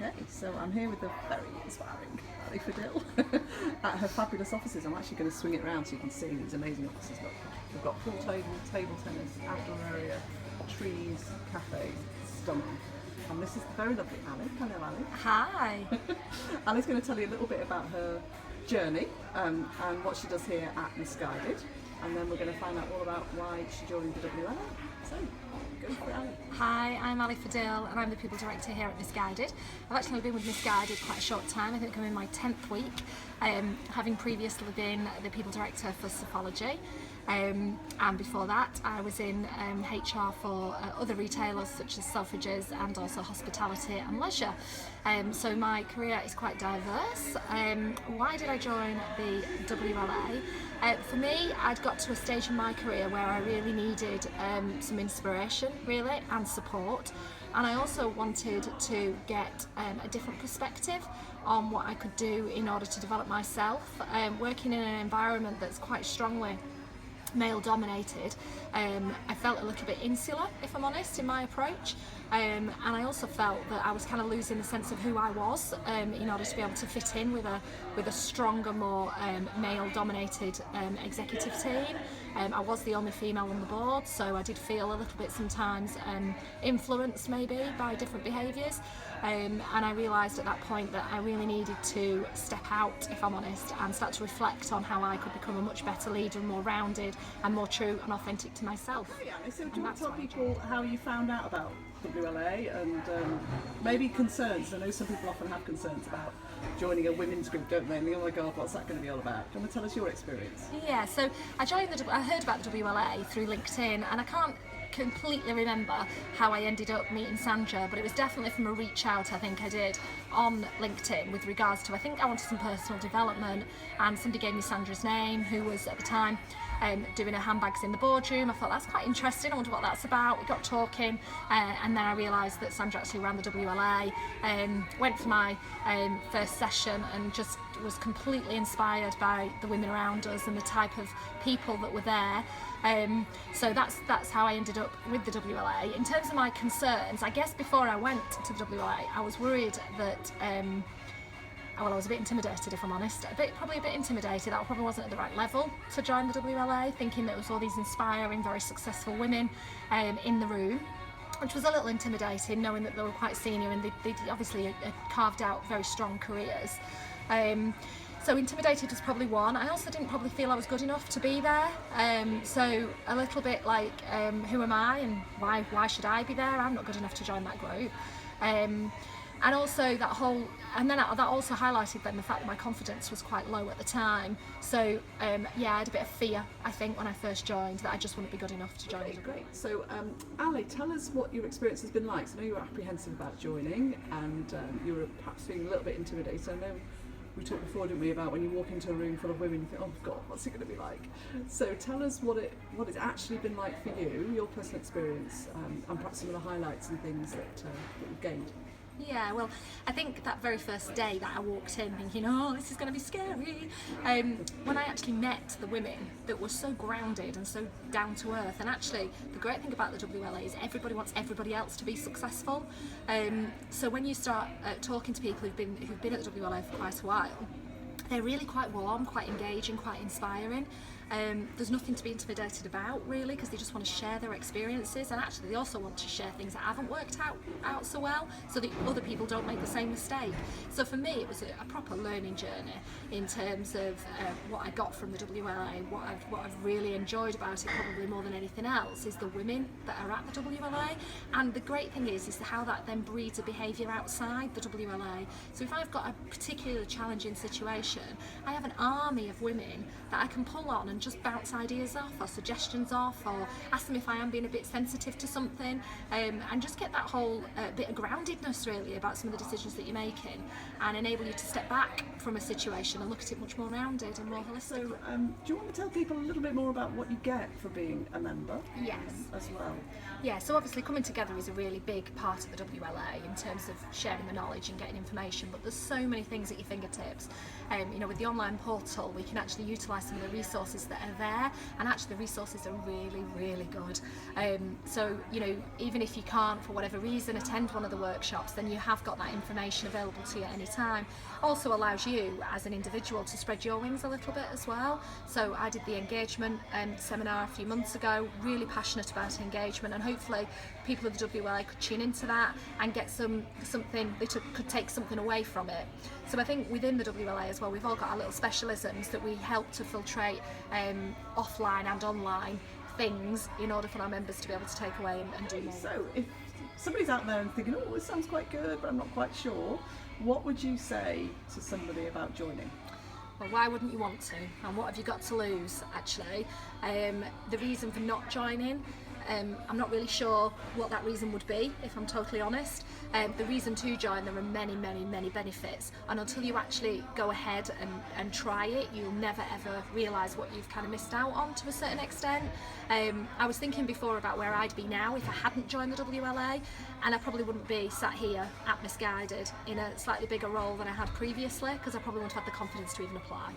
Okay, so I'm here with the very inspiring Aly Fadil at her fabulous offices. I'm actually going to swing it around so you can see these amazing offices. Look, we've got pool table tennis, outdoor area, trees, cafe, stunning. And this is the very lovely Aly. Hello, Aly. Hi. Aly's going to tell you a little bit about her journey and what she does here at Misguided, and then we're going to find out all about why she joined the WLA. So, go for it, Aly. Hi, I'm Aly Fadil and I'm the People Director here at Misguided. I've actually been with Misguided quite a short time. I think I'm in my 10th week, having previously been the People Director for Psephology. And before that I was in HR for other retailers such as Selfridges and also hospitality and leisure. So my career is quite diverse. Why did I join the WLA? For me, I'd got to a stage in my career where I really needed some inspiration really and support, and I also wanted to get a different perspective on what I could do in order to develop myself. Working in an environment that's quite strongly male dominated, I felt a little bit insular, if I'm honest, in my approach, and I also felt that I was kind of losing the sense of who I was in order to be able to fit in with a stronger, more male dominated executive team. I was the only female on the board, so I did feel a little bit sometimes influenced maybe by different behaviours, and I realised at that point that I really needed to step out, if I'm honest, and start to reflect on how I could become a much better leader and more rounded and more true and authentic to myself. Oh, yeah. So do you want to tell people how you found out about WLA and maybe concerns? I know some people often have concerns about joining a women's group, don't they? And think, oh my God, what's that going to be all about? Do you want to tell us your experience? Yeah, so I heard about the WLA through LinkedIn, and I can't completely remember how I ended up meeting Sandra, but it was definitely from a reach out I think I did on LinkedIn with regards to, I think I wanted some personal development, and somebody gave me Sandra's name, who was at the time doing her handbags in the boardroom. I thought that's quite interesting, I wonder what that's about. We got talking, and then I realised that Sandra actually ran the WLA. Went for my first session and just was completely inspired by the women around us and the type of people that were there. So that's how I ended up with the WLA. In terms of my concerns, I guess before I went to the WLA, I was worried that I was a bit intimidated, if I'm honest. Probably a bit intimidated. I probably wasn't at the right level to join the WLA, thinking there was all these inspiring, very successful women in the room, which was a little intimidating, knowing that they were quite senior and they obviously carved out very strong careers. So intimidated was probably one. I also didn't probably feel I was good enough to be there. So a little bit like, who am I and why should I be there? I'm not good enough to join that group. And also that also highlighted then the fact that my confidence was quite low at the time. So yeah, I had a bit of fear, I think, when I first joined, that I just wouldn't be good enough to join. Okay, great. So Aly, tell us what your experience has been like. So I know you were apprehensive about joining, and you were perhaps feeling a little bit intimidated. I know we talked before, didn't we, about when you walk into a room full of women, you think, oh God, what's it going to be like? So tell us what it's actually been like for you, your personal experience, and perhaps some of the highlights and things that you've gained. Yeah, well, I think that very first day that I walked in thinking, oh, this is going to be scary, when I actually met the women that were so grounded and so down to earth. And actually, the great thing about the WLA is everybody wants everybody else to be successful. So when you start talking to people who've been at the WLA for quite a while, they're really quite warm, quite engaging, quite inspiring. There's nothing to be intimidated about really, because they just want to share their experiences, and actually they also want to share things that haven't worked out so well, so that other people don't make the same mistake. So for me it was a proper learning journey in terms of what I got from the WLA. What I've really enjoyed about it, probably more than anything else, is the women that are at the WLA, and the great thing is how that then breeds a behaviour outside the WLA. So if I've got a particularly challenging situation, I have an army of women that I can pull on and just bounce ideas off or suggestions off, or ask them if I am being a bit sensitive to something, and just get that whole bit of groundedness really about some of the decisions that you're making, and enable you to step back from a situation and look at it much more rounded and more holistic. So do you want to tell people a little bit more about what you get for being a member? Yes. As well. Yeah, so obviously coming together is a really big part of the WLA in terms of sharing the knowledge and getting information, but there's so many things at your fingertips. With the online portal we can actually utilise some of the resources resources that are there, and actually the resources are really, really good. So, you know, even if you can't for whatever reason attend one of the workshops, then you have got that information available to you at any time. Also allows you as an individual to spread your wings a little bit as well. So I did the engagement seminar a few months ago, really passionate about engagement, and hopefully people of the WLA could tune into that and get something they could take something away from it. So I think within the WLA as well, we've all got our little specialisms that we help to filtrate offline and online things in order for our members to be able to take away and do more. So if somebody's out there and thinking, oh, this sounds quite good, but I'm not quite sure, what would you say to somebody about joining? Well, why wouldn't you want to? And what have you got to lose, actually? The reason for not joining, I'm not really sure what that reason would be, if I'm totally honest. The reason to join, there are many, many, many benefits, and until you actually go ahead and try it, you'll never ever realise what you've kind of missed out on to a certain extent. I was thinking before about where I'd be now if I hadn't joined the WLA, and I probably wouldn't be sat here at Misguided in a slightly bigger role than I had previously, because I probably wouldn't have had the confidence to even apply.